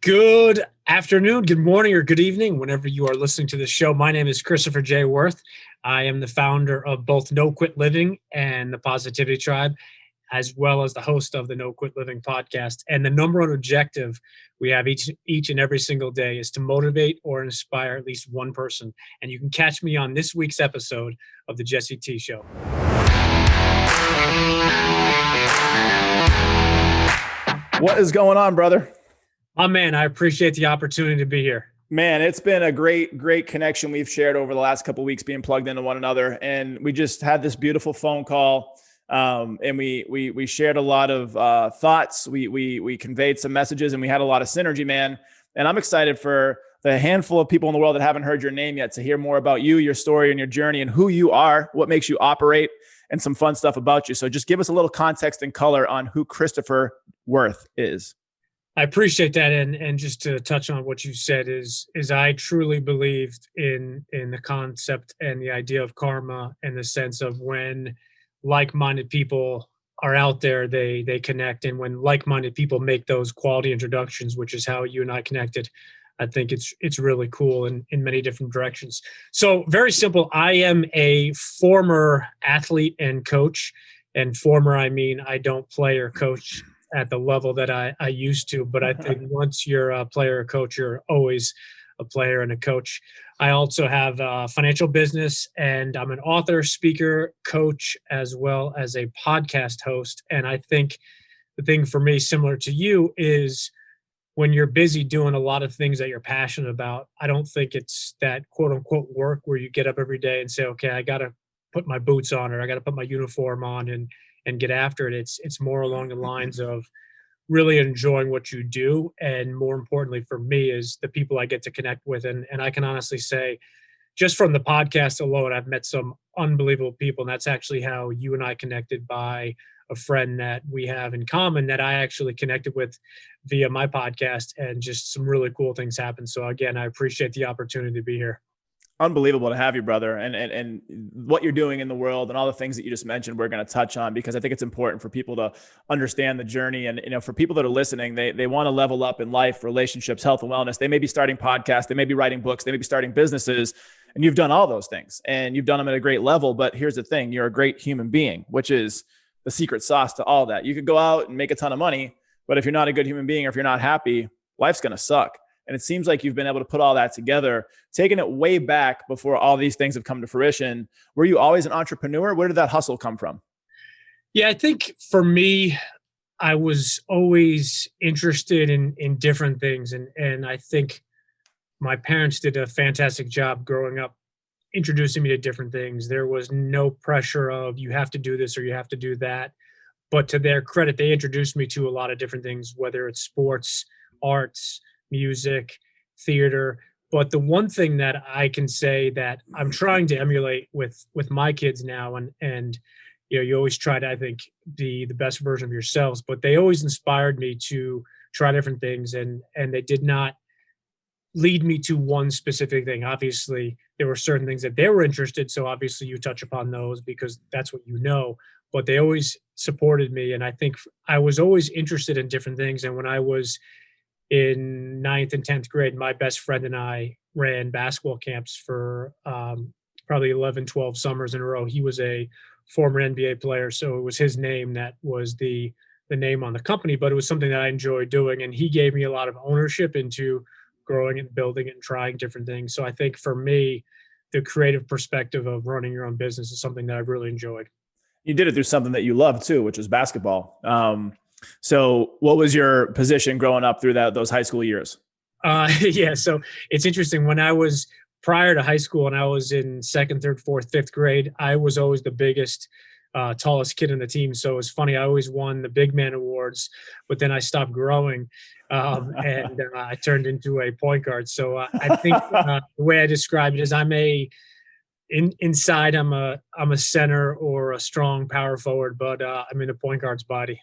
Good afternoon, good morning, or good evening, whenever you are listening to this show. My name is Christopher J. Wirth. I am the founder of both No Quit Living and the Positivity Tribe, as well as the host of the No Quit Living podcast. And the number one objective we have each and every single day is to motivate or inspire at least one person. And you can catch me on this week's episode of the Jesse T Show. What is going on, brother? Oh, man, I appreciate the opportunity to be here. Man, it's been a great connection we've shared over the last couple of weeks, being plugged into one another. And we just had this beautiful phone call, and we shared a lot of thoughts. We conveyed some messages, and we had a lot of synergy, man. And I'm excited for the handful of people in the world that haven't heard your name yet to hear more about you, your story, and your journey, and who you are, what makes you operate, and some fun stuff about you. So just give us a little context and color on who Christopher Wirth is. I appreciate that. And just to touch on what you said is I truly believed in the concept and the idea of karma, in the sense of when like-minded people are out there, they connect. And when like-minded people make those quality introductions, which is how you and I connected, I think it's really cool in many different directions. So very simple. I am a former athlete and coach, and former, I mean, I don't play or coach at the level that I used to, but I think once you're a player or coach, you're always a player and a coach. I also have a financial business, and I'm an author, speaker, coach, as well as a podcast host. And I think the thing for me, similar to you, is when you're busy doing a lot of things that you're passionate about, I don't think it's that quote unquote work where you get up every day and say, okay, I got to put my boots on, or I got to put my uniform on and get after it. It's more along the lines of really enjoying what you do. And more importantly for me is the people I get to connect with. And I can honestly say, just from the podcast alone, I've met some unbelievable people. And that's actually how you and I connected, by a friend that we have in common that I actually connected with via my podcast, and just some really cool things happen. So again, I appreciate the opportunity to be here. Unbelievable to have you, brother, and what you're doing in the world and all the things that you just mentioned, we're going to touch on, because I think it's important for people to understand the journey. And, for people that are listening, they want to level up in life, relationships, health, and wellness. They may be starting podcasts, they may be writing books, they may be starting businesses, and you've done all those things and you've done them at a great level. But here's the thing, you're a great human being, which is the secret sauce to all that. You could go out and make a ton of money, but if you're not a good human being, or if you're not happy, life's going to suck. And it seems like you've been able to put all that together, taking it way back before all these things have come to fruition. Were you always an entrepreneur? Where did that hustle come from? Yeah, I think for me, I was always interested in different things. And I think my parents did a fantastic job growing up, introducing me to different things. There was no pressure of you have to do this or you have to do that. But to their credit, they introduced me to a lot of different things, whether it's sports, arts, music, theater. But the one thing that I can say that I'm trying to emulate with my kids now, and you always try to, I think, be the best version of yourselves, but they always inspired me to try different things, and they did not lead me to one specific thing. Obviously, there were certain things that they were interested, so obviously you touch upon those because that's what you know, but they always supported me. And I think I was always interested in different things. And when I was in 9th and 10th grade, my best friend and I ran basketball camps for probably 11, 12 summers in a row. He was a former NBA player, so it was his name that was the name on the company, but it was something that I enjoyed doing. And he gave me a lot of ownership into growing and building and trying different things. So I think for me, the creative perspective of running your own business is something that I've really enjoyed. You did it through something that you love too, which was basketball. So what was your position growing up through those high school years? Yeah, so it's interesting. When I was prior to high school and I was in 2nd, 3rd, 4th, 5th grade, I was always the biggest, tallest kid in the team. So it was funny. I always won the big man awards, but then I stopped growing and I turned into a point guard. So I think the way I describe it is inside I'm a center or a strong power forward, but I'm in a point guard's body.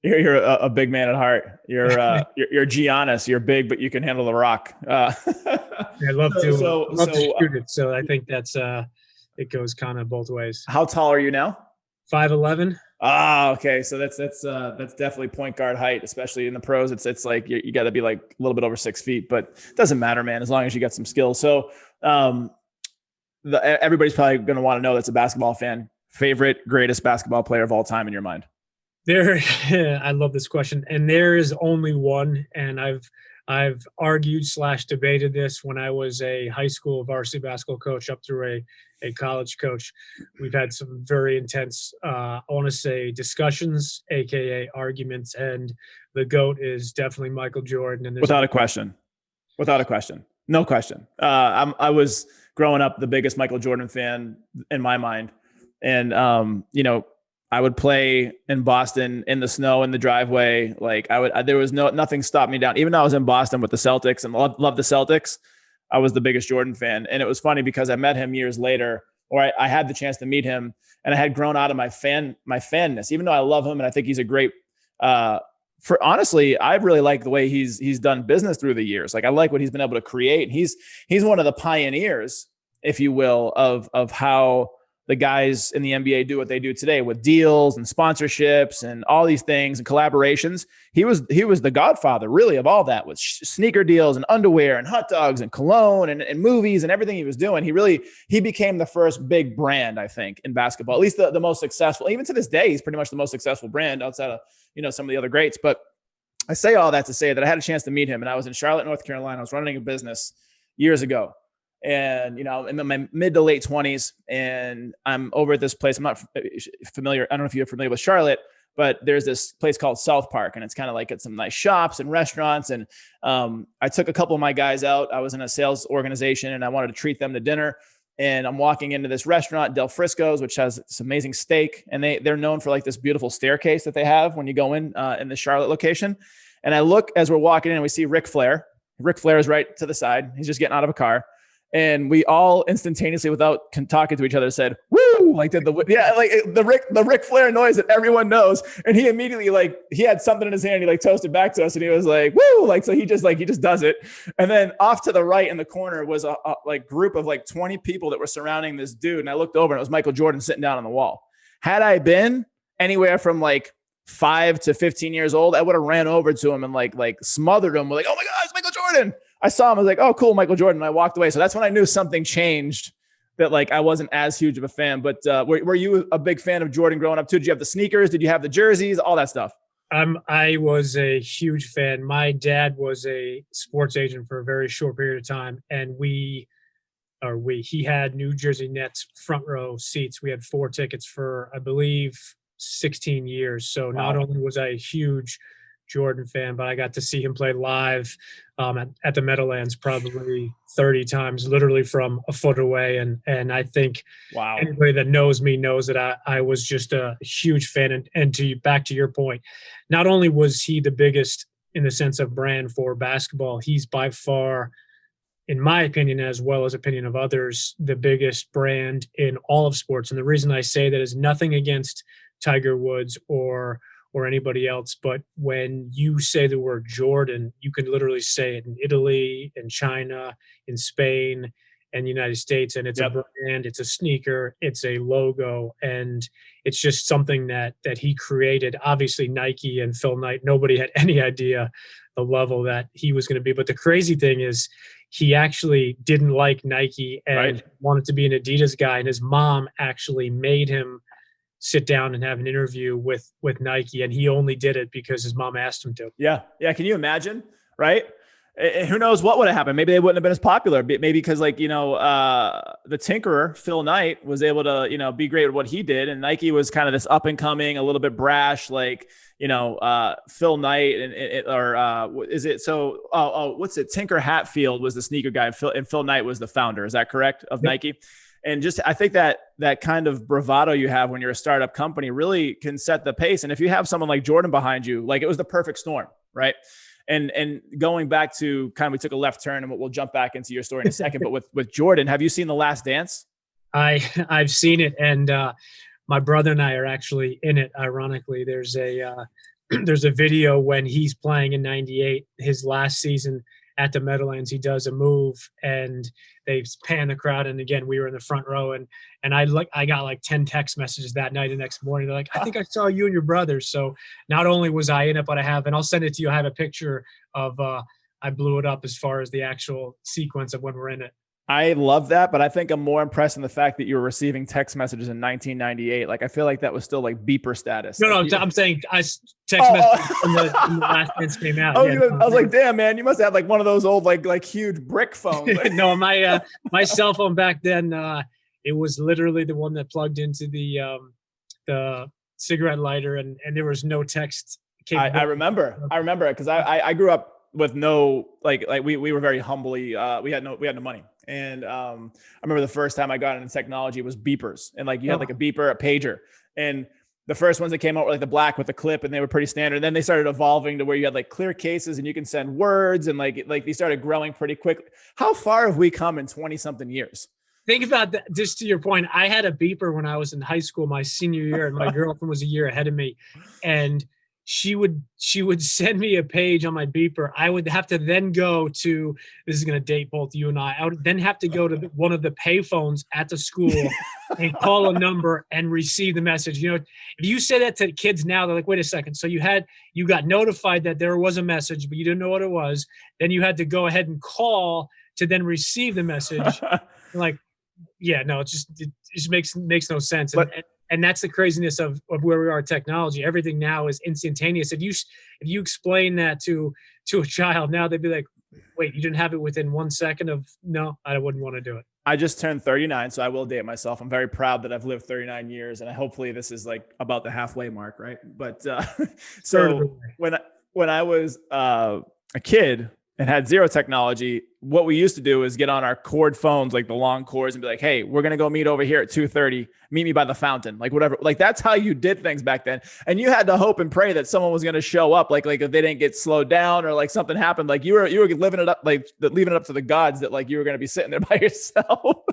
You're a big man at heart. You're Giannis. You're big, but you can handle the rock. I love to shoot it. So I think that's it goes kind of both ways. How tall are you now? 5'11". Ah, okay. So that's definitely point guard height, especially in the pros. It's like you got to be like a little bit over 6 feet, but it doesn't matter, man, as long as you got some skills. So everybody's probably going to want to know, that's a basketball fan, favorite greatest basketball player of all time in your mind. I love this question, and there is only one, and I've argued / debated this when I was a high school varsity basketball coach up through a college coach. We've had some very intense, I want to say, discussions, aka arguments, and the GOAT is definitely Michael Jordan. And without a question, no question. I was growing up the biggest Michael Jordan fan in my mind, and I would play in Boston in the snow in the driveway. Like there was nothing stopped me down. Even though I was in Boston with the Celtics and loved the Celtics, I was the biggest Jordan fan. And it was funny because I met him years later, or I had the chance to meet him, and I had grown out of my fanness, even though I love him and I think he's a great, honestly, I really like the way he's done business through the years. Like I like what he's been able to create. He's one of the pioneers, if you will, of how the guys in the NBA do what they do today with deals and sponsorships and all these things and collaborations. He was the godfather, really, of all that, with sneaker deals and underwear and hot dogs and cologne and movies and everything he was doing. He became the first big brand, I think, in basketball, at least the most successful. Even to this day, he's pretty much the most successful brand outside of, some of the other greats. But I say all that to say that I had a chance to meet him, and I was in Charlotte, North Carolina. I was running a business years ago. And, in my mid to late 20s, and I'm over at this place. I'm not familiar. I don't know if you're familiar with Charlotte, but there's this place called South Park, and it's kind of like it's some nice shops and restaurants. And I took a couple of my guys out. I was in a sales organization, and I wanted to treat them to dinner. And I'm walking into this restaurant, Del Frisco's, which has this amazing steak. And they're known for like this beautiful staircase that they have when you go in the Charlotte location. And I look as we're walking in, and we see Ric Flair. Ric Flair is right to the side. He's just getting out of a car. And we all instantaneously, without talking to each other, said, "Woo!" Like did the Ric Flair noise that everyone knows. And he immediately, like, he had something in his hand. He like toasted back to us, and he was like, "Woo!" Like, so he just does it. And then off to the right in the corner was a group of like 20 people that were surrounding this dude. And I looked over, and it was Michael Jordan sitting down on the wall. Had I been anywhere from like 5 to 15 years old, I would have ran over to him and like smothered him with like, "Oh my God, it's Michael Jordan." I saw him, I was like, "Oh, cool, Michael Jordan." And I walked away. So that's when I knew something changed, that like I wasn't as huge of a fan. But were you a big fan of Jordan growing up too? Did you have the sneakers? Did you have the jerseys? All that stuff? I was a huge fan. My dad was a sports agent for a very short period of time, and he had New Jersey Nets front row seats. We had 4 tickets for, I believe, 16 years. So not only was I a huge Jordan fan, but I got to see him play live at the Meadowlands probably 30 times, literally from a foot away. And I think anybody that knows me knows that I was just a huge fan. And back to your point, not only was he the biggest in the sense of brand for basketball, he's by far, in my opinion, as well as opinion of others, the biggest brand in all of sports. And the reason I say that is nothing against Tiger Woods or anybody else, but when you say the word Jordan, you can literally say it in Italy, in China, in Spain, and the United States, and it's a brand, it's a sneaker, it's a logo, and it's just something that he created. Obviously, Nike and Phil Knight, nobody had any idea the level that he was going to be. But the crazy thing is, he actually didn't like Nike and wanted to be an Adidas guy, and his mom actually made him sit down and have an interview with Nike. And he only did it because his mom asked him to. Yeah. Yeah. Can you imagine? Right. Who knows what would have happened? Maybe they wouldn't have been as popular. Maybe because the tinkerer, Phil Knight, was able to, be great at what he did. And Nike was kind of this up and coming, a little bit brash, like, Phil Knight is it? So, what's it? Tinker Hatfield was the sneaker guy, and Phil Knight was the founder. Is that correct? Of Nike? And just, I think that kind of bravado you have when you're a startup company really can set the pace. And if you have someone like Jordan behind you, like, it was the perfect storm, right? And going back to we took a left turn, and we'll jump back into your story in a second. But with Jordan, have you seen The Last Dance? I've seen it, and my brother and I are actually in it. Ironically, there's a video when he's playing in '98, his last season at the Meadowlands, he does a move and they pan the crowd. And again, we were in the front row, and I got like 10 text messages that night. The next morning, they're like, I think I saw you and your brother. So not only was I in it, but and I'll send it to you. I have a picture of, I blew it up as far as the actual sequence of when we're in it. I love that, but I think I'm more impressed in the fact that you were receiving text messages in 1998. Like, I feel like that was still like beeper status. No, like, I'm saying I text messages when the Last Dance came out. I was like, damn, man, you must have like one of those old like huge brick phones. No, my cell phone back then, it was literally the one that plugged into the cigarette lighter, and there was no text capability. I remember it because I grew up with no like we were very humbly we had no money. And I remember the first time I got into technology was beepers, and like you had like a beeper, a pager, and the first ones that came out were like the black with the clip, and they were pretty standard. And then they started evolving to where you had like clear cases and you can send words, and like they started growing pretty quickly. How far have we come in 20 something years? Think about that. Just to your point, I had a beeper when I was in high school, my senior year, and my girlfriend was a year ahead of me, and she would send me a page on my beeper. I would have to then go to, this is going to date both you and I would then have to go to one of the pay phones at the school and call a number and receive the message. You know, if you say that to kids now, they're like, wait a second. So you got notified that there was a message, but you didn't know what it was. Then you had to go ahead and call to then receive the message. Like, yeah, no, it just makes no sense. And that's the craziness of where we are in technology. Everything now is instantaneous. If you explain that to a child now, they'd be like, wait, you didn't have it within 1 second of, no, I wouldn't want to do it. I just turned 39, so I will date myself. I'm very proud that I've lived 39 years, and hopefully this is like about the halfway mark, right? But so when I was a kid and had zero technology, what we used to do is get on our cord phones, like the long cords, and be like, hey, we're going to go meet over here at 2:30, meet me by the fountain, like whatever. Like that's how you did things back then. And you had to hope and pray that someone was going to show up. Like if they didn't get slowed down or like something happened, like you were living it up, like leaving it up to the gods that like you were going to be sitting there by yourself.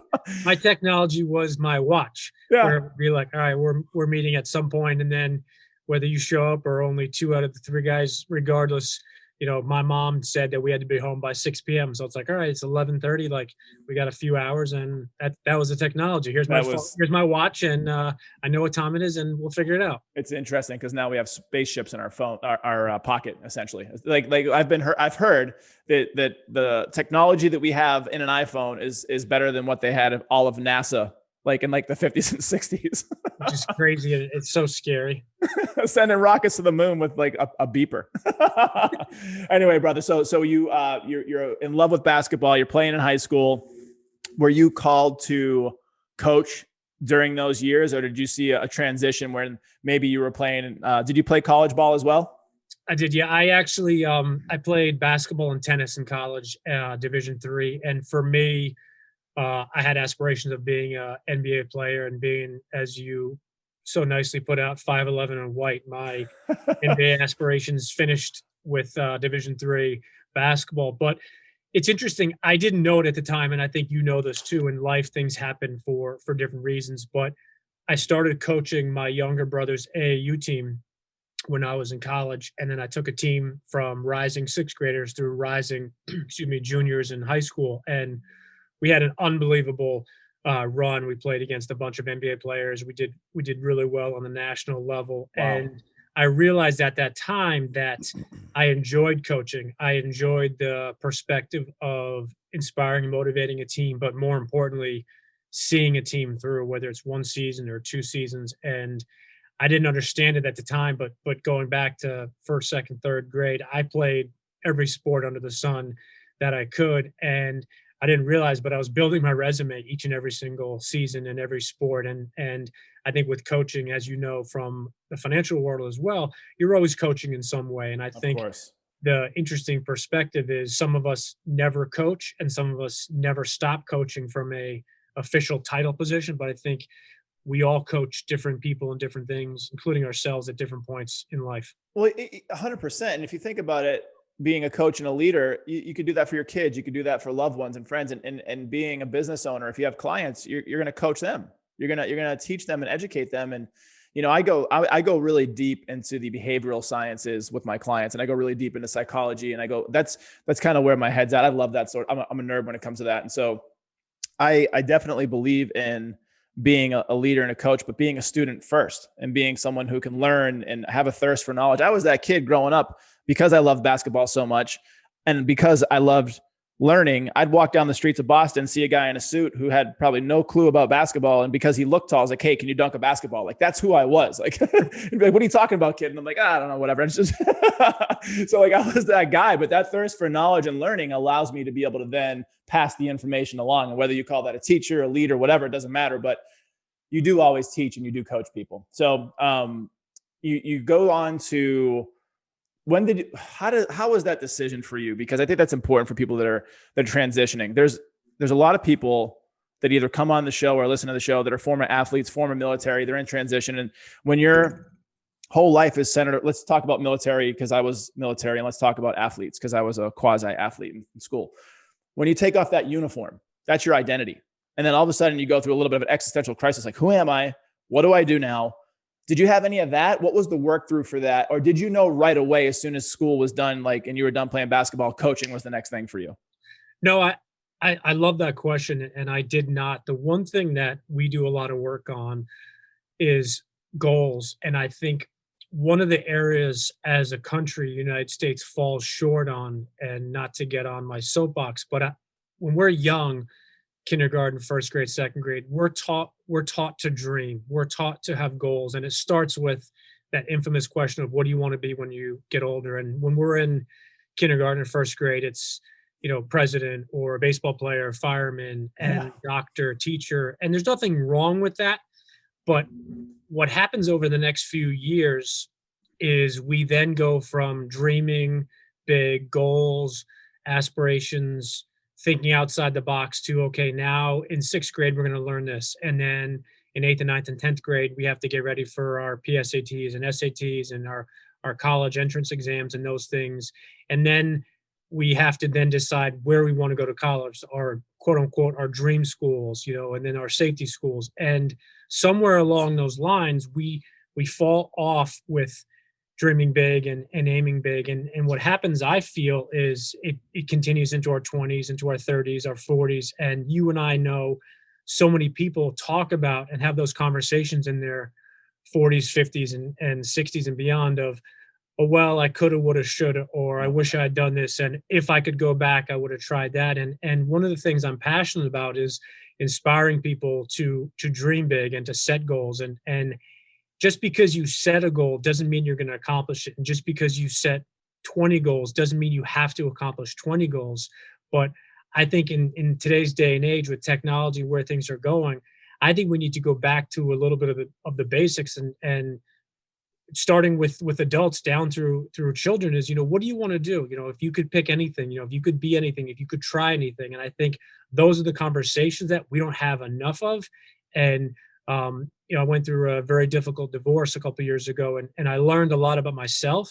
My technology was my watch. Yeah. Where it'd be like, all right, we're meeting at some point, and then whether you show up or only 2 out of the 3 guys, regardless, you know, my mom said that we had to be home by 6 p.m. So it's like, all right, it's 11:30. Like we got a few hours, and that was the technology. Here's my watch, and I know what time it is, and we'll figure it out. It's interesting because now we have spaceships in our phone, our pocket, essentially. Like I've heard that the technology that we have in an iPhone is better than what they had all of NASA, like in like the 50s and 60s. Which is crazy. It's so scary. Sending rockets to the moon with like a beeper. Anyway, brother. So you're in love with basketball. You're playing in high school. Were you called to coach during those years, or did you see a transition when maybe you were playing? Did you play college ball as well? I did. Yeah. I actually, I played basketball and tennis in college, Division III. And for me, I had aspirations of being an NBA player and being, as you so nicely put out, 5'11" and white. My NBA aspirations finished with Division III basketball. But it's interesting. I didn't know it at the time, and I think you know this too. In life, things happen for different reasons. But I started coaching my younger brother's AAU team when I was in college, and then I took a team from rising 6th graders through rising, juniors in high school, and we had an unbelievable run. We played against a bunch of NBA players. We did really well on the national level. Wow. And I realized at that time that I enjoyed coaching. I enjoyed the perspective of inspiring and motivating a team, but more importantly, seeing a team through, whether it's 1 season or 2 seasons. And I didn't understand it at the time, but going back to 1st, 2nd, 3rd grade, I played every sport under the sun that I could. And I didn't realize, but I was building my resume each and every single season in every sport. And I think with coaching, as you know, from the financial world as well, you're always coaching in some way. And I think the interesting perspective is some of us never coach and some of us never stop coaching from a official title position. But I think we all coach different people and different things, including ourselves at different points in life. Well, 100%. And if you think about it, being a coach and a leader, you could do that for your kids. You could do that for loved ones and friends, and being a business owner. If you have clients, you're going to coach them. You're going to teach them and educate them. And, I go really deep into the behavioral sciences with my clients, and I go really deep into psychology, and that's kind of where my head's at. I love that sort. I'm a nerd when it comes to that. And so I definitely believe in being a leader and a coach, but being a student first and being someone who can learn and have a thirst for knowledge. I was that kid growing up because I loved basketball so much. And because I loved learning, I'd walk down the streets of Boston, see a guy in a suit who had probably no clue about basketball. And because he looked tall, I was like, hey, can you dunk a basketball? Like, that's who I was. Like, he'd be like, what are you talking about, kid? And I'm like, I don't know, whatever. It's just, so like, I was that guy, but that thirst for knowledge and learning allows me to be able to then pass the information along. And whether you call that a teacher, a leader, whatever, it doesn't matter, but you do always teach and you do coach people. So you go on to, how was that decision for you? Because I think that's important for people that are transitioning. There's a lot of people that either come on the show or listen to the show that are former athletes, former military, they're in transition. And when your whole life is centered, let's talk about military because I was military, and let's talk about athletes because I was a quasi athlete in school. When you take off that uniform, that's your identity. And then all of a sudden you go through a little bit of an existential crisis. Like, who am I? What do I do now? Did you have any of that? What was the work through for that? Or did you know right away, as soon as school was done, like, and you were done playing basketball, coaching was the next thing for you? No, I love that question. And I did not. The one thing that we do a lot of work on is goals. And I think one of the areas as a country, United States falls short on, and not to get on my soapbox, but when we're young, kindergarten, first grade, second grade, we're taught to dream. We're taught to have goals. And it starts with that infamous question of what do you want to be when you get older? And when we're in kindergarten and first grade, it's, president or a baseball player, fireman, and doctor, teacher. And there's nothing wrong with that. But what happens over the next few years is we then go from dreaming big goals, aspirations, thinking outside the box to, okay, now in sixth grade, we're going to learn this. And then in eighth and ninth and 10th grade, we have to get ready for our PSATs and SATs and our college entrance exams and those things. And then we have to then decide where we want to go to college, our quote unquote, our dream schools, and then our safety schools. And somewhere along those lines, we fall off with dreaming big and aiming big. And what happens, I feel, is it continues into our 20s, into our 30s, our 40s. And you and I know so many people talk about and have those conversations in their 40s, 50s, and 60s and beyond of, oh, well, I coulda, woulda, shoulda, or I wish I had done this. And if I could go back, I would have tried that. And one of the things I'm passionate about is inspiring people to dream big and to set goals. And just because you set a goal doesn't mean you're going to accomplish it. And just because you set 20 goals doesn't mean you have to accomplish 20 goals. But I think in today's day and age with technology, where things are going, I think we need to go back to a little bit of the basics, and starting with adults down through children is, what do you want to do? If you could pick anything, if you could be anything, if you could try anything. And I think those are the conversations that we don't have enough of. And, I went through a very difficult divorce a couple of years ago, and I learned a lot about myself,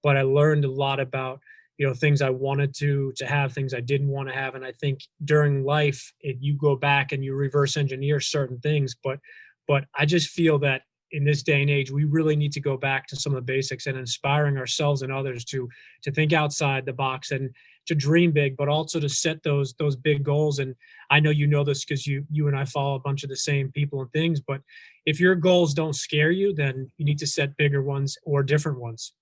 but I learned a lot about, things I wanted to have, things I didn't want to have. And I think during life, you go back and you reverse engineer certain things, but I just feel that in this day and age, we really need to go back to some of the basics and inspiring ourselves and others to think outside the box and to dream big, but also to set those big goals. And I know you know this because you and I follow a bunch of the same people and things, but if your goals don't scare you, then you need to set bigger ones or different ones.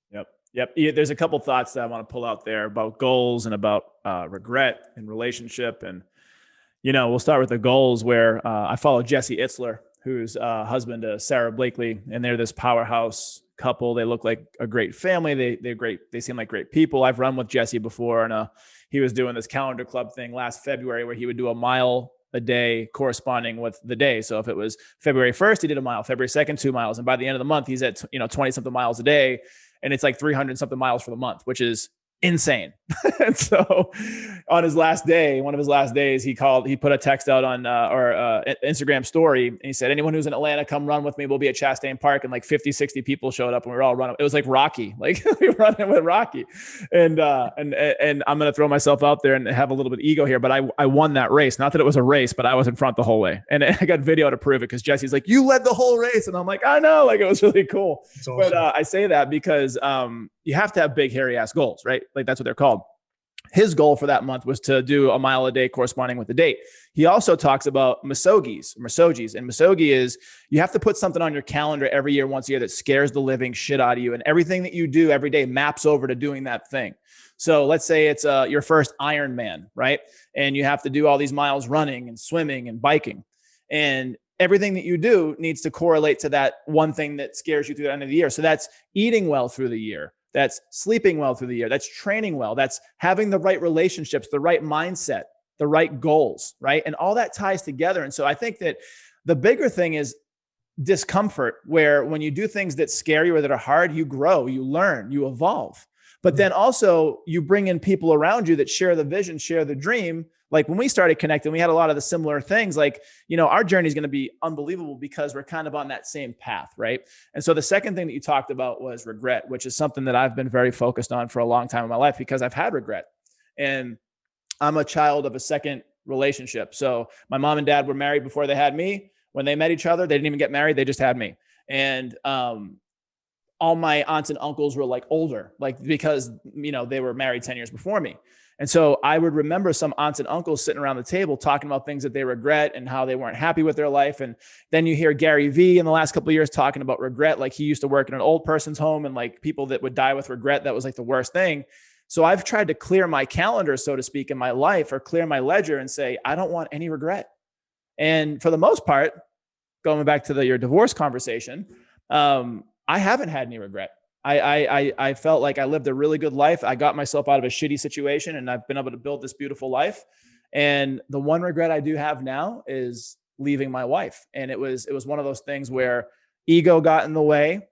Yep. There's a couple thoughts that I want to pull out there about goals and about regret and relationship. And, we'll start with the goals where I follow Jesse Itzler, who's husband to Sarah Blakely, and they're this powerhouse couple. They look like a great family. They're great. They seem like great people. I've run with Jesse before, and he was doing this calendar club thing last February where he would do a mile a day corresponding with the day. So if it was February 1st, he did a mile, February 2nd, 2 miles. And by the end of the month, he's at, 20 something miles a day. And it's like 300 something miles for the month, which is insane. And so on his last day, one of his last days, he put a text out on Instagram story. And he said, anyone who's in Atlanta, come run with me. We'll be at Chastain Park. And like 50, 60 people showed up and we were all running. It was like Rocky, like we were running with Rocky. And I'm going to throw myself out there and have a little bit of ego here, but I won that race. Not that it was a race, but I was in front the whole way. And I got video to prove it because Jesse's like, you led the whole race. And I'm like, I know, like it was really cool. Awesome. But I say that because you have to have big, hairy ass goals, right? Like that's what they're called. His goal for that month was to do a mile a day corresponding with the date. He also talks about misogis. And misogi is you have to put something on your calendar every year, once a year, that scares the living shit out of you. And everything that you do every day maps over to doing that thing. So let's say it's your first Ironman, right? And you have to do all these miles running and swimming and biking. And everything that you do needs to correlate to that one thing that scares you through the end of the year. So that's eating well through the year. That's sleeping well through the year. That's training well. That's having the right relationships, the right mindset, the right goals, right? And all that ties together. And so I think that the bigger thing is discomfort, where when you do things that scare you or that are hard, you grow, you learn, you evolve. But then also you bring in people around you that share the vision, share the dream. Like when we started connecting, we had a lot of the similar things. Like, you know, our journey is going to be unbelievable because we're kind of on that same path, right? And so the second thing that you talked about was regret, which is something that I've been very focused on for a long time in my life because I've had regret. And I'm a child of a second relationship. So my mom and dad were married before they had me. When they met each other, they didn't even get married. They just had me. And all my aunts and uncles were like older, like because, you know, they were married 10 years before me. And so I would remember some aunts and uncles sitting around the table talking about things that they regret and how they weren't happy with their life. And then you hear Gary Vee in the last couple of years talking about regret. Like he used to work in an old person's home and like people that would die with regret, that was like the worst thing. So I've tried to clear my calendar, so to speak, in my life, or clear my ledger and say, I don't want any regret. And for the most part, going back to your divorce conversation, I haven't had any regret. I felt like I lived a really good life. I got myself out of a shitty situation and I've been able to build this beautiful life. And the one regret I do have now is leaving my wife. And it was one of those things where ego got in the way,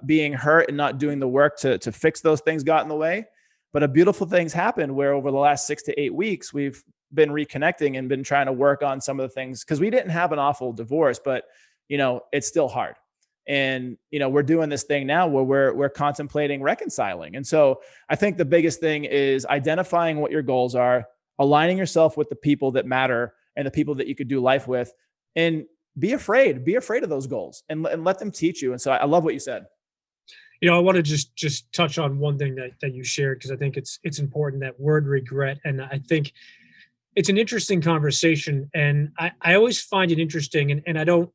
being hurt and not doing the work to fix those things got in the way. But a beautiful things happened where over the last 6 to 8 weeks, we've been reconnecting and been trying to work on some of the things because we didn't have an awful divorce, but you know, it's still hard. And, you know, we're doing this thing now where we're contemplating reconciling. And so I think the biggest thing is identifying what your goals are, aligning yourself with the people that matter and the people that you could do life with, and be afraid of those goals and let them teach you. And so I love what you said. You know, I want to just touch on one thing that you shared, because I think it's important, that word regret. And I think it's an interesting conversation. And I always find it interesting, and I don't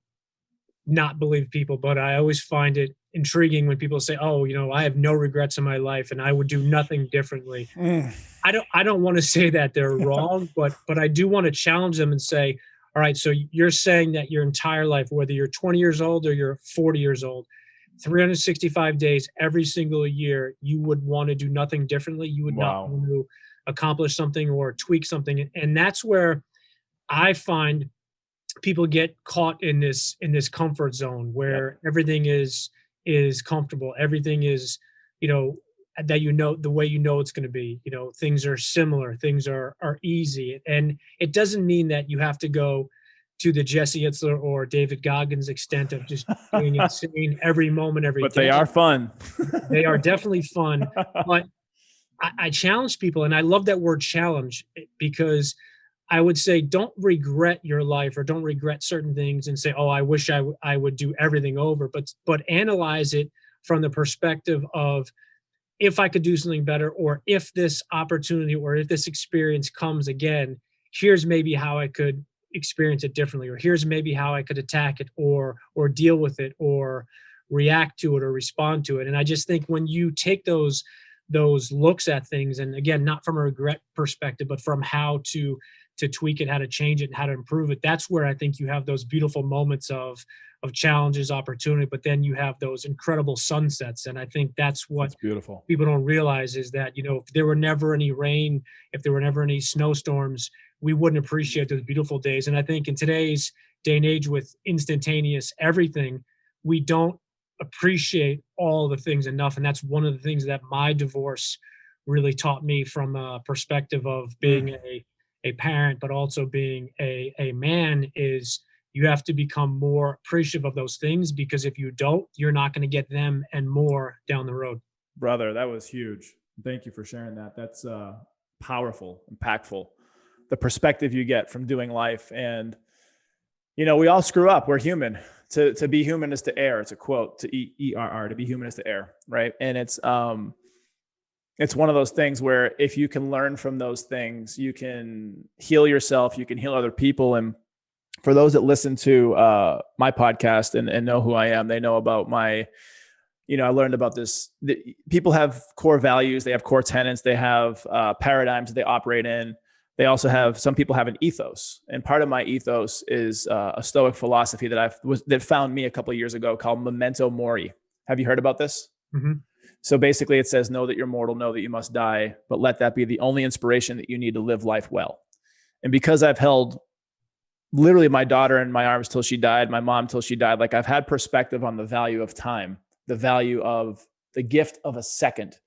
not believe people, but I always find it intriguing when people say, oh, you know, I have no regrets in my life and I would do nothing differently. I don't want to say that they're wrong, but I do want to challenge them and say, all right, so you're saying that your entire life, whether you're 20 years old or you're 40 years old, 365 days, every single year, you would want to do nothing differently. You would not want to accomplish something or tweak something. And that's where I find people get caught in this comfort zone where everything is comfortable. Everything is, you know, that, you know, the way you know it's going to be, you know, things are similar, things are easy. And it doesn't mean that you have to go to the Jesse Itzler or David Goggins extent of just being insane every moment, every day. But they are fun. They are definitely fun. But I challenge people, and I love that word challenge, because I would say don't regret your life or don't regret certain things and say, oh, I wish I would do everything over, but analyze it from the perspective of, if I could do something better, or if this opportunity or if this experience comes again, here's maybe how I could experience it differently, or here's maybe how I could attack it or deal with it or react to it or respond to it. And I just think when you take those looks at things, and again, not from a regret perspective, but from how to tweak it, how to change it, and how to improve it, that's where I think you have those beautiful moments of challenges, opportunity, but then you have those incredible sunsets. And I think that's beautiful. People don't realize is that, you know, if there were never any rain, if there were never any snowstorms, we wouldn't appreciate those beautiful days. And I think in today's day and age with instantaneous everything, we don't appreciate all the things enough. And that's one of the things that my divorce really taught me from a perspective of being a parent, but also being a man is you have to become more appreciative of those things, because if you don't, you're not going to get them and more down the road. Brother, that was huge. Thank you for sharing that. That's powerful, impactful. The perspective you get from doing life. And, we all screw up. We're human. To be human is to err. It's a quote, to ERR, to be human is to err. Right. And it's one of those things where if you can learn from those things, you can heal yourself, you can heal other people. And for those that listen to my podcast and know who I am, they know about my, I learned about this. People have core values. They have core tenets. They have paradigms that they operate in. They also have, some people have an ethos. And part of my ethos is a Stoic philosophy that found me a couple of years ago called Memento Mori. Have you heard about this? Mm-hmm. So basically it says, know that you're mortal, know that you must die, but let that be the only inspiration that you need to live life well. And because I've held literally my daughter in my arms till she died, my mom till she died, like I've had perspective on the value of time, the value of the gift of a second.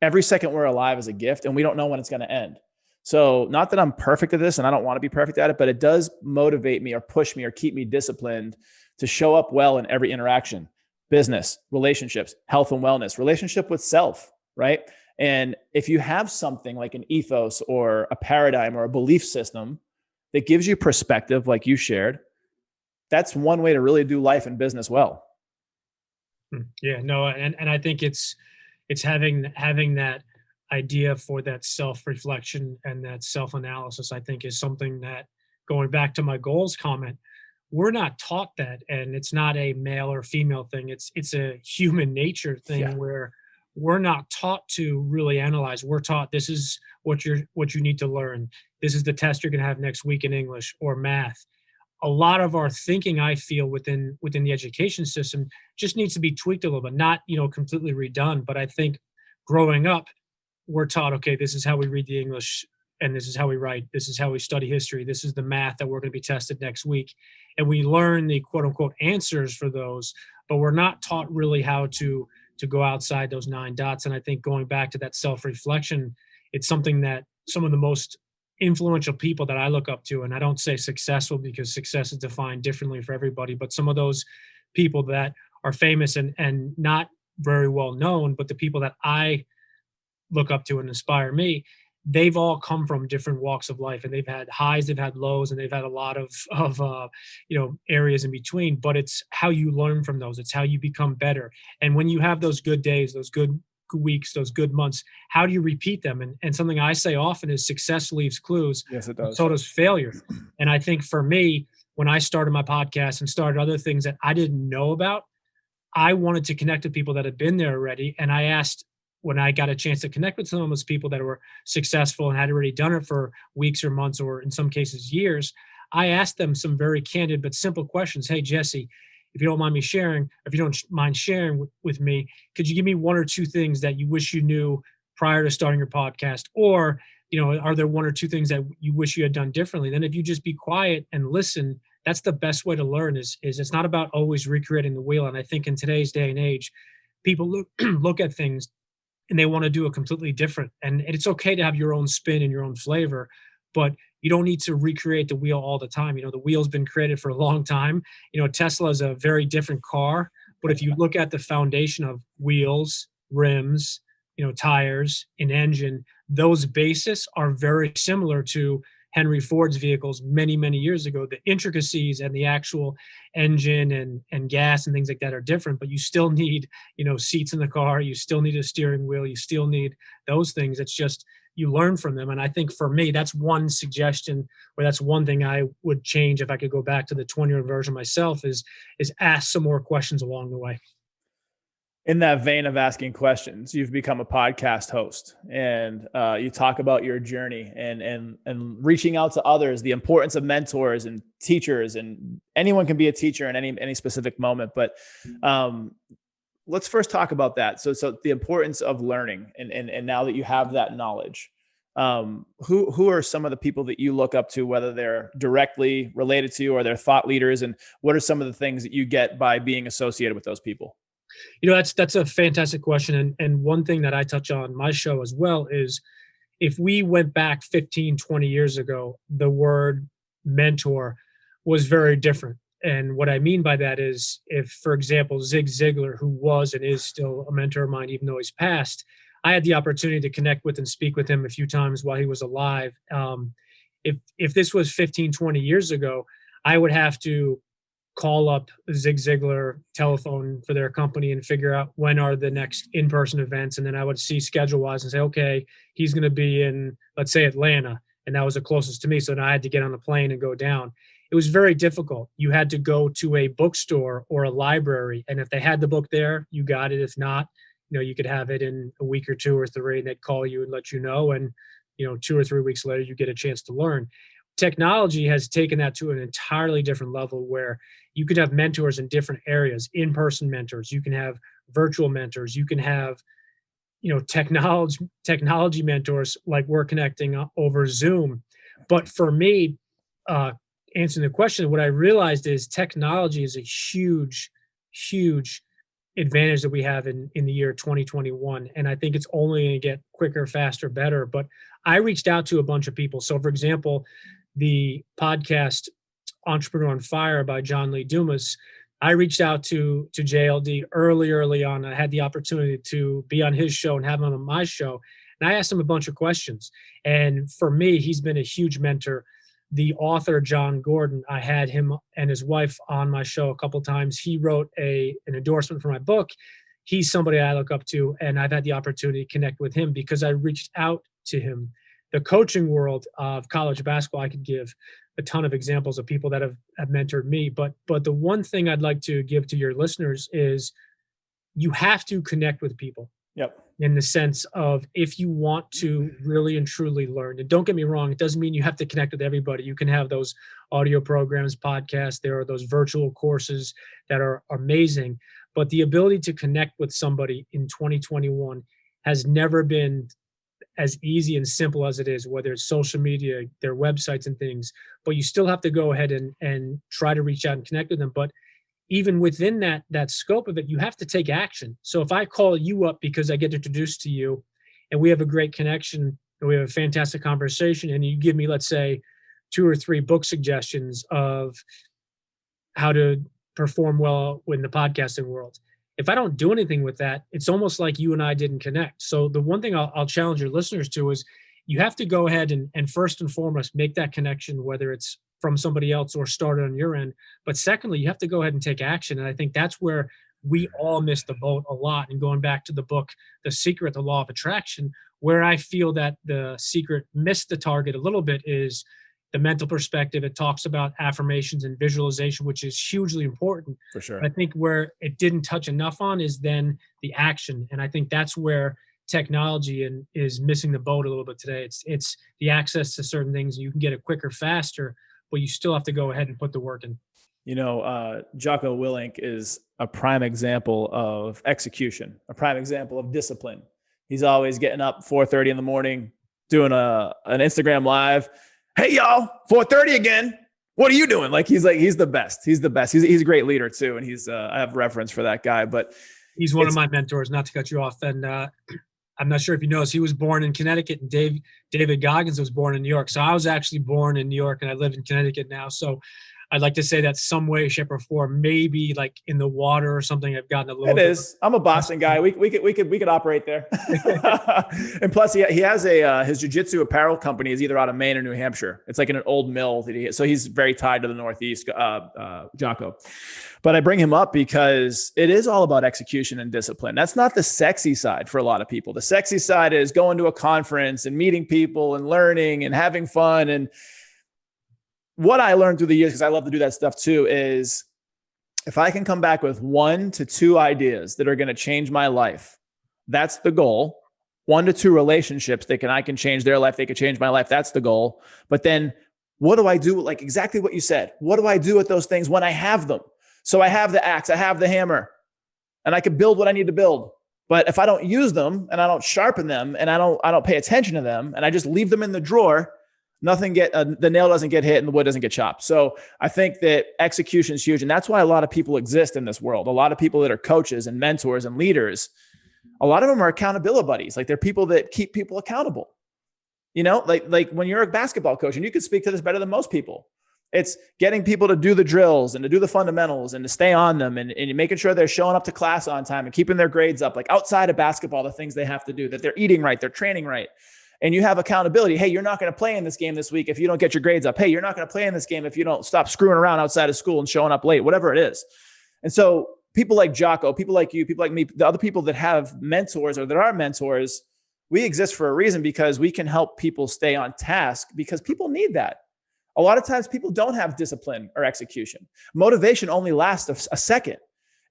Every second we're alive is a gift, and we don't know when it's going to end. So not that I'm perfect at this and I don't want to be perfect at it, but it does motivate me or push me or keep me disciplined to show up well in every interaction, business, relationships, health and wellness, relationship with self, right? And if you have something like an ethos or a paradigm or a belief system that gives you perspective, like you shared, that's one way to really do life and business well. Yeah, no, and I think it's having that idea for that self-reflection and that self-analysis, I think, is something that, going back to my goals comment, we're not taught that, and it's not a male or female thing. It's a human nature thing where we're not taught to really analyze. We're taught this is what you need to learn. This is the test you're going to have next week in English or math. A lot of our thinking, I feel, within the education system just needs to be tweaked a little bit, not completely redone. But I think growing up, we're taught, okay, this is how we read the English, and this is how we write, this is how we study history, this is the math that we're going to be tested next week, and we learn the quote unquote answers for those, but we're not taught really how to go outside those 9 dots. And I think going back to that self-reflection, it's something that some of the most influential people that I look up to, and I don't say successful because success is defined differently for everybody, but some of those people that are famous and not very well known, but the people that I look up to and inspire me, they've all come from different walks of life, and they've had highs, they've had lows, and they've had a lot of areas in between. But it's how you learn from those. It's how you become better. And when you have those good days, those good weeks, those good months, how do you repeat them? And something I say often is success leaves clues. Yes, it does. So does failure. And I think for me, when I started my podcast and started other things that I didn't know about, I wanted to connect with people that had been there already. And I asked, when I got a chance to connect with some of those people that were successful and had already done it for weeks or months, or in some cases years, I asked them some very candid but simple questions. Hey, Jesse, if you don't mind sharing with me, could you give me 1 or 2 things that you wish you knew prior to starting your podcast? Or, are there 1 or 2 things that you wish you had done differently? Then if you just be quiet and listen, that's the best way to learn. Is it's not about always recreating the wheel. And I think in today's day and age, people look at things and they want to do it completely different. And it's okay to have your own spin and your own flavor, but you don't need to recreate the wheel all the time. The wheel's been created for a long time. Tesla is a very different car, but if you look at the foundation of wheels, rims, tires, an engine, those bases are very similar to Henry Ford's vehicles many, many years ago. The intricacies and the actual engine and gas and things like that are different, but you still need, seats in the car. You still need a steering wheel. You still need those things. It's just, you learn from them. And I think for me, that's one suggestion, or that's one thing I would change if I could go back to the 20-year version myself, is ask some more questions along the way. In that vein of asking questions, you've become a podcast host, and you talk about your journey and reaching out to others, the importance of mentors and teachers, and anyone can be a teacher in any specific moment. But let's first talk about that. So the importance of learning, and now that you have that knowledge, who are some of the people that you look up to, whether they're directly related to you or they're thought leaders, and what are some of the things that you get by being associated with those people? That's a fantastic question. And one thing that I touch on my show as well is if we went back 15, 20 years ago, the word mentor was very different. And what I mean by that is if, for example, Zig Ziglar, who was and is still a mentor of mine, even though he's passed, I had the opportunity to connect with and speak with him a few times while he was alive. If this was 15, 20 years ago, I would have to call up Zig Ziglar telephone for their company and figure out when are the next in-person events. And then I would see schedule wise and say, okay, he's going to be in, let's say, Atlanta. And that was the closest to me. So then I had to get on a plane and go down. It was very difficult. You had to go to a bookstore or a library. And if they had the book there, you got it. If not, you could have it in a week or two or three, and they'd call you and let you know. And, 2 or 3 weeks later, you get a chance to learn. Technology has taken that to an entirely different level where you could have mentors in different areas, in-person mentors. You can have virtual mentors. You can have, technology mentors like we're connecting over Zoom. But for me, answering the question, what I realized is technology is a huge, huge advantage that we have in the year 2021. And I think it's only going to get quicker, faster, better. But I reached out to a bunch of people. So for example, the podcast Entrepreneur on Fire by John Lee Dumas, I reached out to JLD early on. I had the opportunity to be on his show and have him on my show. And I asked him a bunch of questions. And for me, he's been a huge mentor. The author, John Gordon, I had him and his wife on my show a couple times. He wrote an endorsement for my book. He's somebody I look up to, and I've had the opportunity to connect with him because I reached out to him. The coaching world of college basketball, I could give a ton of examples of people that have mentored me. But the one thing I'd like to give to your listeners is you have to connect with people. Yep. In the sense of if you want to really and truly learn, and don't get me wrong, it doesn't mean you have to connect with everybody. You can have those audio programs, podcasts. There are those virtual courses that are amazing. But the ability to connect with somebody in 2021 has never been as easy and simple as it is, whether it's social media, their websites and things. But you still have to go ahead and try to reach out and connect with them. But even within that scope of it, you have to take action. So if I call you up because I get introduced to you and we have a great connection and we have a fantastic conversation and you give me, let's say, 2 or 3 book suggestions of how to perform well in the podcasting world. If I don't do anything with that, it's almost like you and I didn't connect. So the one thing I'll challenge your listeners to is you have to go ahead and first and foremost, make that connection, whether it's from somebody else or start it on your end. But secondly, you have to go ahead and take action. And I think that's where we all miss the boat a lot. And going back to the book, The Secret, The Law of Attraction, where I feel that The Secret missed the target a little bit is the mental perspective. It talks about affirmations and visualization, which is hugely important. For sure. I think where it didn't touch enough on is then the action. And I think that's where technology is missing the boat a little bit today. It's the access to certain things. You can get it quicker, faster, but you still have to go ahead and put the work in. Jocko Willink is a prime example of execution, a prime example of discipline. He's always getting up 4:30 in the morning, doing an Instagram live. Hey y'all, 4:30 again. What are you doing? He's the best. He's the best. He's a great leader too. And I have reference for that guy, but he's one of my mentors, not to cut you off. And I'm not sure if you know, he was born in Connecticut and David Goggins was born in New York. So I was actually born in New York and I live in Connecticut now. So I'd like to say that some way, shape, or form, maybe like in the water or something, I've gotten a little bit. It is. I'm a Boston guy. We could operate there. And plus he has his jiu-jitsu apparel company is either out of Maine or New Hampshire. It's like in an old mill so he's very tied to the Northeast, Jocko. But I bring him up because it is all about execution and discipline. That's not the sexy side for a lot of people. The sexy side is going to a conference and meeting people and learning and having fun. And what I learned through the years, because I love to do that stuff too, is if I can come back with 1 to 2 ideas that are going to change my life, that's the goal. 1 to 2 relationships I can change their life. They could change my life. That's the goal. But then what do I do? Like exactly what you said. What do I do with those things when I have them? So I have the axe, I have the hammer, and I can build what I need to build. But if I don't use them and I don't sharpen them and I don't pay attention to them and I just leave them in the drawer, the nail doesn't get hit and the wood doesn't get chopped. So I think that execution is huge. And that's why a lot of people exist in this world. A lot of people that are coaches and mentors and leaders, a lot of them are accountability buddies. Like they're people that keep people accountable. Like when you're a basketball coach, and you can speak to this better than most people, it's getting people to do the drills and to do the fundamentals and to stay on them and making sure they're showing up to class on time and keeping their grades up, like outside of basketball, the things they have to do, that they're eating right, they're training right. And you have accountability. Hey, you're not going to play in this game this week if you don't get your grades up. Hey, you're not going to play in this game if you don't stop screwing around outside of school and showing up late, whatever it is. And so people like Jocko, people like you, people like me, the other people that have mentors or that are mentors, we exist for a reason, because we can help people stay on task, because people need that. A lot of times people don't have discipline or execution. Motivation only lasts a second.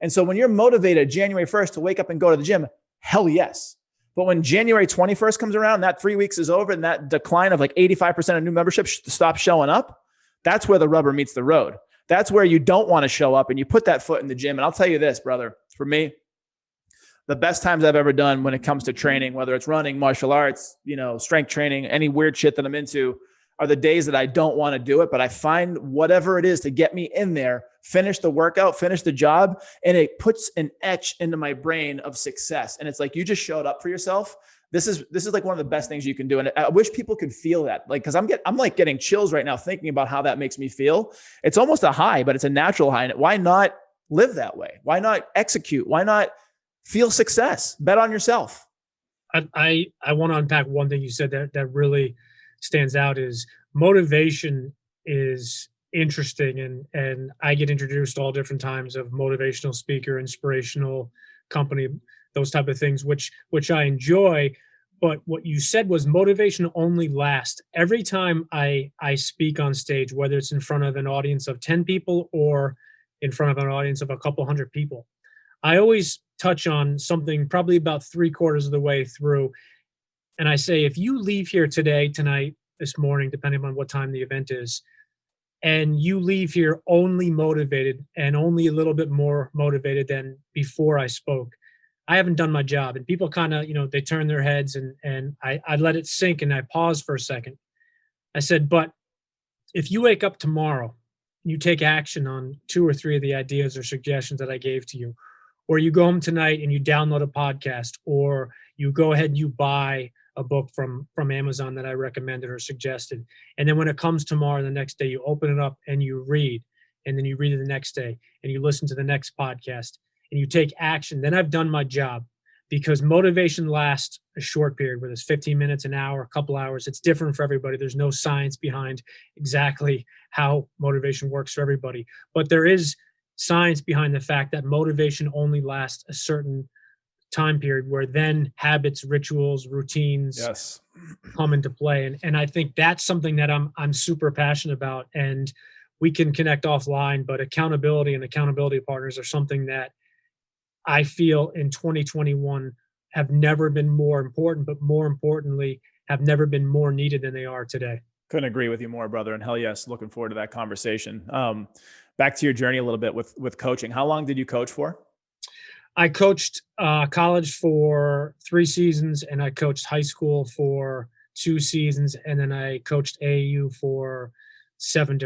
And so when you're motivated January 1st to wake up and go to the gym, hell yes. But when January 21st comes around, that 3 weeks is over and that decline of like 85% of new membership stops showing up, that's where the rubber meets the road. That's where you don't want to show up and you put that foot in the gym. And I'll tell you this, brother, for me, the best times I've ever done when it comes to training, whether it's running, martial arts, strength training, any weird shit that I'm into, are the days that I don't want to do it, but I find whatever it is to get me in there, finish the workout, finish the job, and it puts an etch into my brain of success. And it's like, you just showed up for yourself. This is like one of the best things you can do. And I wish people could feel that. Like, cause I'm like getting chills right now thinking about how that makes me feel. It's almost a high, but it's a natural high. And why not live that way? Why not execute? Why not feel success? Bet on yourself. I want to unpack one thing you said that really stands out is motivation is interesting. And I get introduced all different times of motivational speaker, inspirational company, those type of things, which I enjoy. But what you said was motivation only lasts. Every time I speak on stage, whether it's in front of an audience of 10 people or in front of an audience of a couple hundred people, I always touch on something probably about 3/4 of the way through. And I say, if you leave here today, tonight, this morning, depending on what time the event is, and you leave here only motivated and only a little bit more motivated than before I spoke, I haven't done my job. And people kind of, they turn their heads and I let it sink and I pause for a second. I said, but if you wake up tomorrow, you take action on 2 or 3 of the ideas or suggestions that I gave to you, or you go home tonight and you download a podcast, or you go ahead and you buy a book from Amazon that I recommended or suggested. And then when it comes tomorrow, the next day, you open it up and you read, and then you read it the next day and you listen to the next podcast and you take action. Then I've done my job, because motivation lasts a short period, whether it's 15 minutes, an hour, a couple hours. It's different for everybody. There's no science behind exactly how motivation works for everybody, but there is science behind the fact that motivation only lasts a certain time period, where then habits, rituals, routines come into play. And I think that's something that I'm super passionate about, and we can connect offline, but accountability and accountability partners are something that I feel in 2021 have never been more important, but more importantly, have never been more needed than they are today. Couldn't agree with you more, brother. And hell yes, looking forward to that conversation. Back to your journey a little bit with coaching. How long did you coach for? I coached college for 3 seasons, and I coached high school for 2 seasons, and then I coached AAU for 7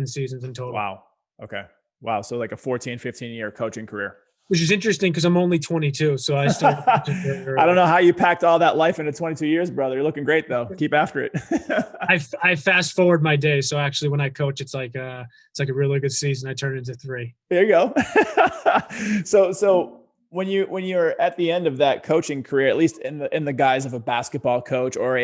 seasons in total. Wow. Okay. Wow. So like a 14, 15-year coaching career. Which is interesting because I'm only 22, so I started. I don't know how you packed all that life into 22 years, brother. You're looking great though. Keep after it. I fast forward my days, so actually when I coach, it's like a really good season. I turn it into 3. There you go. So when you're at the end of that coaching career, at least in the guise of a basketball coach or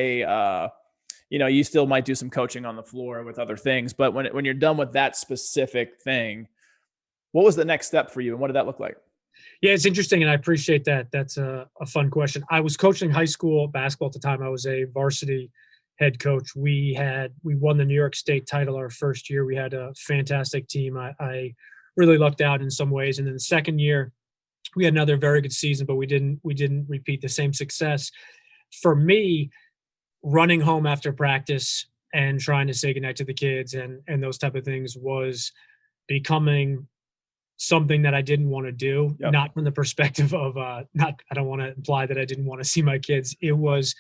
you still might do some coaching on the floor with other things, but when you're done with that specific thing, what was the next step for you, and what did that look like? Yeah, it's interesting, and I appreciate that. That's a fun question. I was coaching high school basketball at the time. I was a varsity head coach. We won the New York State title our first year. We had a fantastic team. I really lucked out in some ways. And then the second year, we had another very good season, but we didn't repeat the same success. For me, running home after practice and trying to say goodnight to the kids and those type of things was becoming something that I didn't want to do. Yep. Not from the perspective of I don't want to imply that I didn't want to see my kids. It was,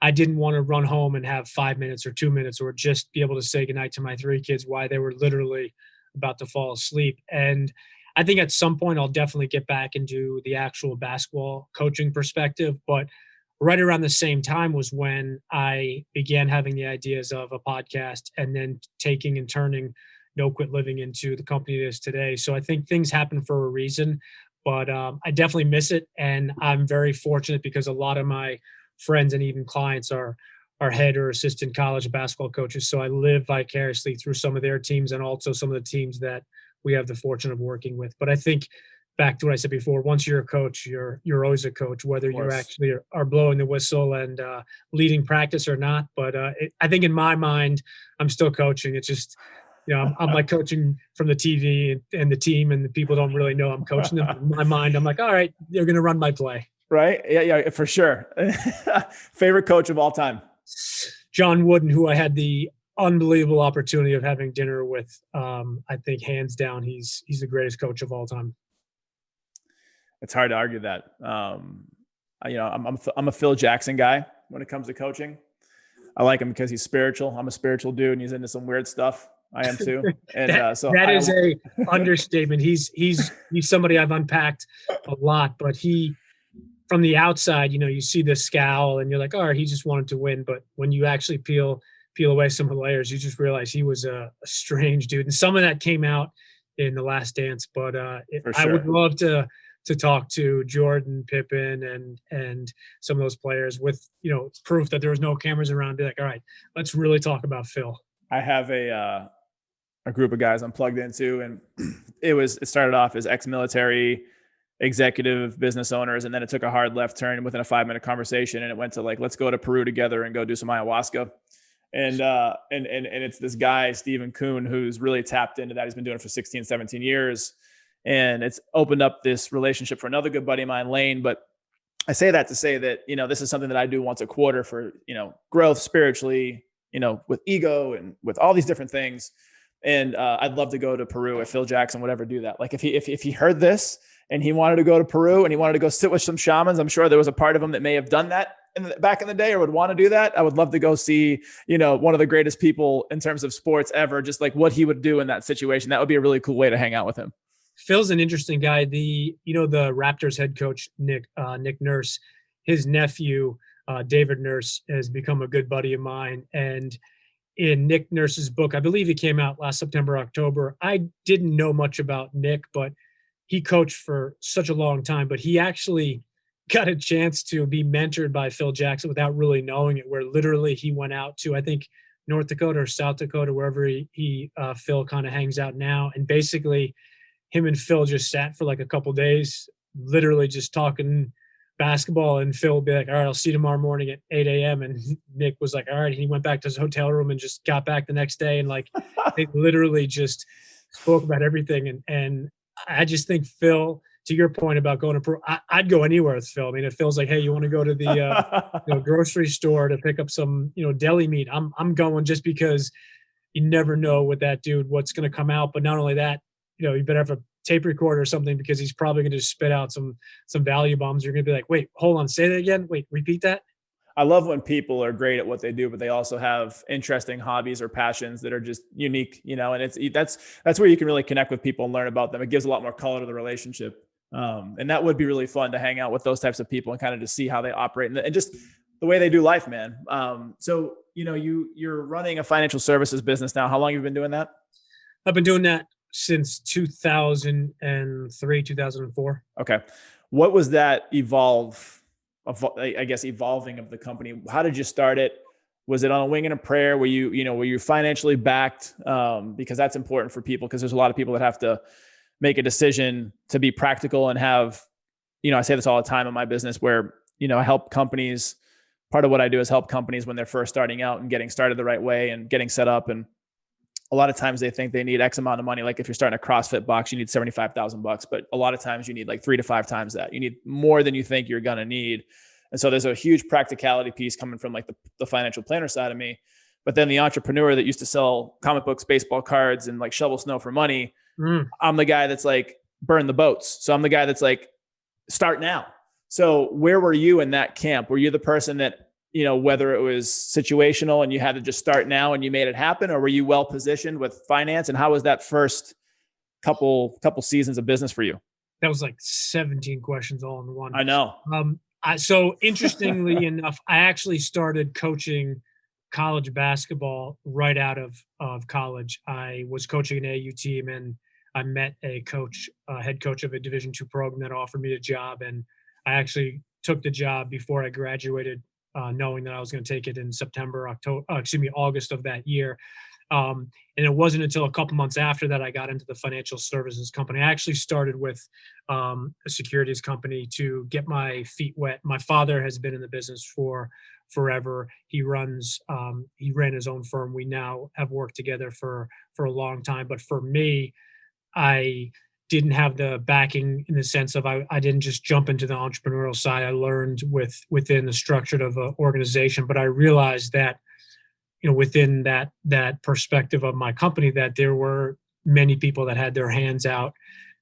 I didn't want to run home and have 5 minutes or 2 minutes or just be able to say goodnight to my three kids while they were literally about to fall asleep. And I think at some point I'll definitely get back into the actual basketball coaching perspective. But right around the same time was when I began having the ideas of a podcast and then taking and turning No Quit Living into the company it is today. So I think things happen for a reason, but I definitely miss it. And I'm very fortunate because a lot of my friends and even clients are head or assistant college basketball coaches. So I live vicariously through some of their teams and also some of the teams that we have the fortune of working with. But I think back to what I said before, once you're a coach, you're always a coach, whether you actually are blowing the whistle and leading practice or not. But I think in my mind, I'm still coaching. It's just, I'm like coaching from the TV and the team, and the people don't really know I'm coaching them. In my mind, I'm like, all right, they're going to run my play. Right? Yeah, for sure. Favorite coach of all time? John Wooden, who I had the unbelievable opportunity of having dinner with. I think hands down, he's the greatest coach of all time. It's hard to argue that. I'm a Phil Jackson guy when it comes to coaching. I like him because he's spiritual. I'm a spiritual dude, and he's into some weird stuff. I am too. And that is a understatement. He's somebody I've unpacked a lot, but from the outside, you see the scowl and you're like, oh, he just wanted to win. But when you actually peel away some of the layers, you just realize he was a strange dude. And some of that came out in The Last Dance. But I would love to talk to Jordan, Pippen, and some of those players with, proof that there was no cameras around and be like, all right, let's really talk about Phil. I have a group of guys I'm plugged into, and it started off as ex-military executive business owners, and then it took a hard left turn within a 5-minute conversation, and it went to like, let's go to Peru together and go do some ayahuasca. And it's this guy, Stephen Kuhn, who's really tapped into that. He's been doing it for 16, 17 years. And it's opened up this relationship for another good buddy of mine, Lane. But I say that to say that, this is something that I do once a quarter for, growth spiritually, with ego and with all these different things. And I'd love to go to Peru if Phil Jackson would ever do that. Like if he heard this and he wanted to go to Peru and he wanted to go sit with some shamans, I'm sure there was a part of him that may have done that back in the day or would want to do that. I would love to go see, one of the greatest people in terms of sports ever, just like what he would do in that situation. That would be a really cool way to hang out with him. Phil's an interesting guy. The Raptors head coach, Nick Nurse, his nephew, David Nurse, has become a good buddy of mine. And in Nick Nurse's book, I believe it came out last September, October. I didn't know much about Nick, but he coached for such a long time. But he actually got a chance to be mentored by Phil Jackson without really knowing it, where literally he went out to, I think, North Dakota or South Dakota, wherever Phil kind of hangs out now. And basically him and Phil just sat for like a couple of days, literally just talking basketball, and Phil would be like, all right, I'll see you tomorrow morning at 8 a.m. And Nick was like, all right. He went back to his hotel room and just got back the next day. And like, they literally just spoke about everything. And I just think Phil, to your point about going to Peru, I'd go anywhere with Phil. I mean, if Phil's like, hey, you want to go to the grocery store to pick up some, deli meat, I'm going, just because you never know with that dude, what's going to come out. But not only that, you better have a tape recorder or something, because he's probably going to spit out some value bombs. You're going to be like, wait, hold on, say that again. Wait, repeat that. I love when people are great at what they do, but they also have interesting hobbies or passions that are just unique, and that's where you can really connect with people and learn about them. It gives a lot more color to the relationship. And that would be really fun to hang out with those types of people and kind of to see how they operate and just the way they do life, man. So, you're running a financial services business now. How long have you been doing that? I've been doing that since 2003, 2004. Okay. What was that evolving of the company? How did you start it? Was it on a wing and a prayer? Were you financially backed? Because that's important for people, because there's a lot of people that have to make a decision to be practical and have, I say this all the time in my business where, I help companies. Part of what I do is help companies when they're first starting out and getting started the right way and getting set up. And a lot of times they think they need X amount of money. Like if you're starting a CrossFit box, you need $75,000, but a lot of times you need like 3 to 5 times that. You need more than you think you're going to need. And so there's a huge practicality piece coming from like the financial planner side of me. But then the entrepreneur that used to sell comic books, baseball cards, and like shovel snow for money, I'm the guy that's like, burn the boats. So I'm the guy that's like, start now. So where were you in that camp? Were you the person that, whether it was situational and you had to just start now and you made it happen, or were you well positioned with finance? And how was that first couple seasons of business for you? That was like 17 questions all in one. I know. So interestingly enough, I actually started coaching college basketball right out of college. I was coaching an AU team, and I met a head coach of a Division II program that offered me a job, and I actually took the job before I graduated, knowing that I was going to take it in August of that year. And it wasn't until a couple months after that I got into the financial services company. I actually started with a securities company to get my feet wet. My father has been in the business for forever. He ran his own firm. We now have worked together for a long time. But for me, I didn't have the backing in the sense of I didn't just jump into the entrepreneurial side. I learned within the structure of an organization, but I realized that within that perspective of my company, that there were many people that had their hands out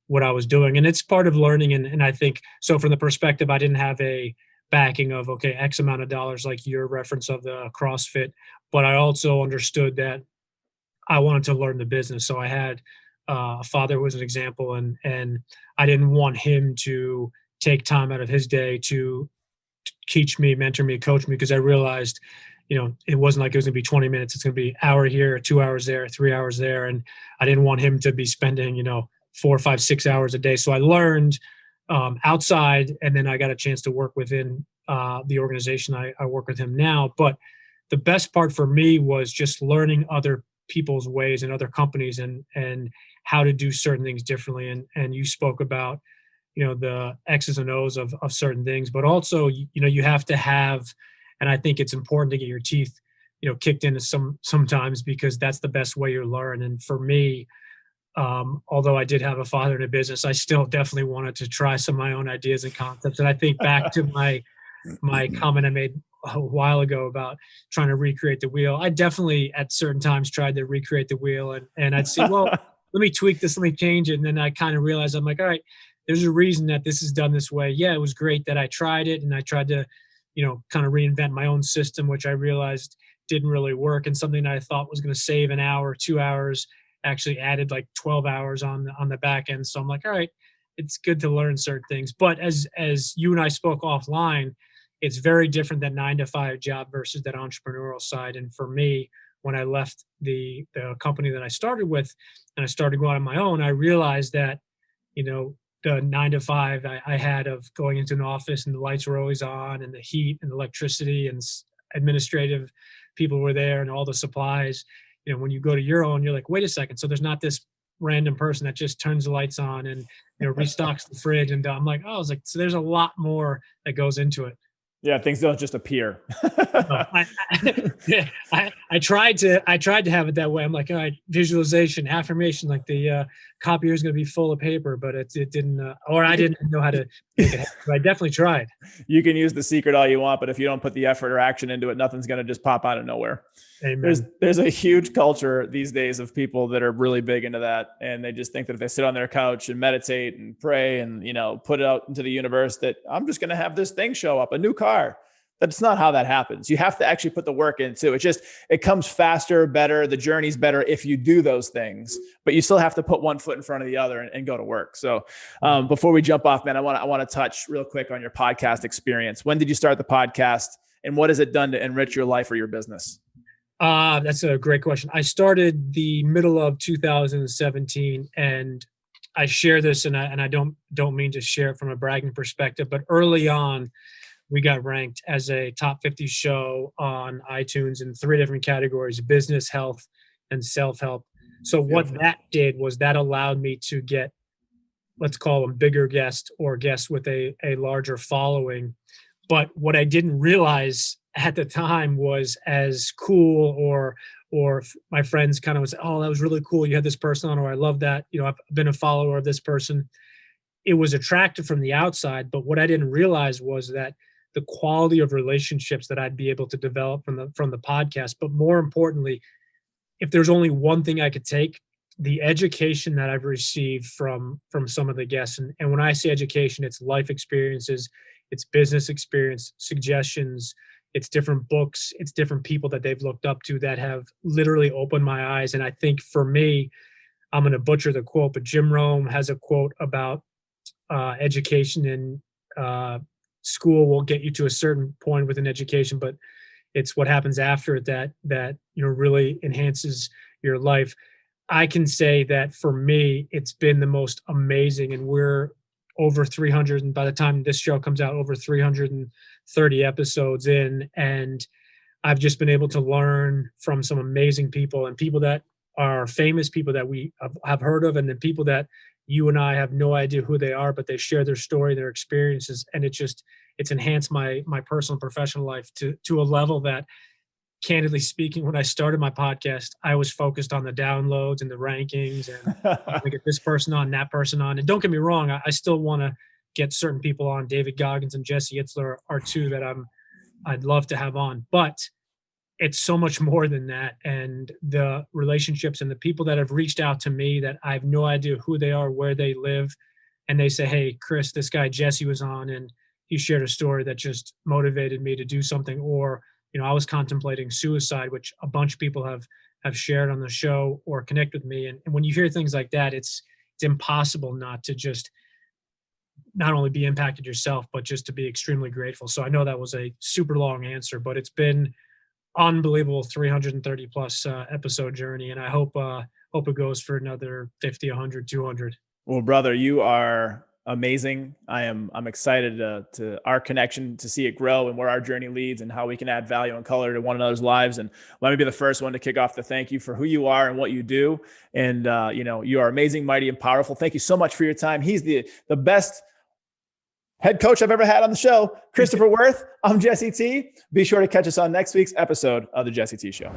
what I was doing. And it's part of learning. And I think, so from the perspective, I didn't have a backing of, okay, X amount of dollars, like your reference of the CrossFit, but I also understood that I wanted to learn the business. So I had a father who was an example, and I didn't want him to take time out of his day to teach me, mentor me, coach me, because I realized, it wasn't like it was going to be 20 minutes. It's going to be an hour here, 2 hours there, 3 hours there. And I didn't want him to be spending, 4, 5, 6 hours a day. So I learned outside, and then I got a chance to work within the organization I work with him now. But the best part for me was just learning other people's ways and other companies and how to do certain things differently. And you spoke about, the X's and O's of certain things, but also, you have to have, and I think it's important to get your teeth, kicked into sometimes, because that's the best way you learn. And for me, although I did have a father in a business, I still definitely wanted to try some of my own ideas and concepts. And I think back to my comment I made a while ago about trying to recreate the wheel. I definitely at certain times tried to recreate the wheel, and I'd say, well, let me tweak this, let me change it. And then I kind of realized, I'm like, all right, there's a reason that this is done this way. Yeah, it was great that I tried it, and I tried to, kind of reinvent my own system, which I realized didn't really work. And something that I thought was going to save an hour, 2 hours, actually added like 12 hours on the back end. So I'm like, all right, it's good to learn certain things. But as you and I spoke offline, it's very different, that 9-to-5 job versus that entrepreneurial side. And for me, when I left the company that I started with and I started going on my own, I realized that, the 9-to-5 I had of going into an office and the lights were always on and the heat and electricity and administrative people were there and all the supplies. When you go to your own, you're like, wait a second. So there's not this random person that just turns the lights on and, restocks the fridge. And I'm like, oh, I was like, so there's a lot more that goes into it. Yeah, things don't just appear. I tried to have it that way. I'm like, all right, visualization, affirmation, like the copier is going to be full of paper, but it didn't, or I didn't know how to make it. But I definitely tried. You can use the secret all you want, but if you don't put the effort or action into it, nothing's going to just pop out of nowhere. Amen. There's a huge culture these days of people that are really big into that. And they just think that if they sit on their couch and meditate and pray and, put it out into the universe, that I'm just going to have this thing show up, a new car. That's not how that happens. You have to actually put the work into it. It comes faster, better. The journey's better if you do those things, but you still have to put one foot in front of the other and go to work. So before we jump off, man, I want to touch real quick on your podcast experience. When did you start the podcast, and what has it done to enrich your life or your business? That's a great question. I started the middle of 2017, and I share this, and I don't mean to share it from a bragging perspective, but early on, we got ranked as a top 50 show on iTunes in 3 different categories: business, health, and self-help. So what that did was that allowed me to get, let's call them bigger guests or guests with a larger following. But what I didn't realize at the time was as cool or my friends kind of was, oh, that was really cool, you had this person on, or I love that, I've been a follower of this person. It was attractive from the outside, but what I didn't realize was that the quality of relationships that I'd be able to develop from the podcast. But more importantly, if there's only one thing I could take, the education that I've received from some of the guests. And when I say education, it's life experiences, it's business experience, suggestions, it's different books, it's different people that they've looked up to that have literally opened my eyes. And I think for me, I'm going to butcher the quote, but Jim Rome has a quote about education and school will get you to a certain point with an education, but it's what happens after it that really enhances your life. I can say that for me, it's been the most amazing, and we're over 300, and by the time this show comes out, over 330 episodes in, and I've just been able to learn from some amazing people, and people that are famous, people that we have heard of, and then people that you and I have no idea who they are, but they share their story, their experiences, and it's enhanced my personal and professional life to a level that, candidly speaking, when I started my podcast, I was focused on the downloads and the rankings, and I'm gonna get this person on, that person on. And don't get me wrong, I still want to get certain people on. David Goggins and Jesse Itzler are two that I'd love to have on, but it's so much more than that. And the relationships and the people that have reached out to me that I have no idea who they are, where they live, and they say, "Hey, Chris, this guy Jesse was on, and he shared a story that just motivated me to do something," or I was contemplating suicide, which a bunch of people have shared on the show or connect with me. And when you hear things like that, it's impossible not to just not only be impacted yourself, but just to be extremely grateful. So I know that was a super long answer, but it's been unbelievable 330 plus episode journey. And I hope it goes for another 50, 100, 200. Well, brother, you are amazing. I'm excited to our connection, to see it grow and where our journey leads and how we can add value and color to one another's lives. And let me be the first one to kick off the thank you for who you are and what you do. And you are amazing, mighty, and powerful. Thank you so much for your time. He's the best head coach I've ever had on the show, Christopher Wirth. I'm Jesse T. Be sure to catch us on next week's episode of the Jesse T Show.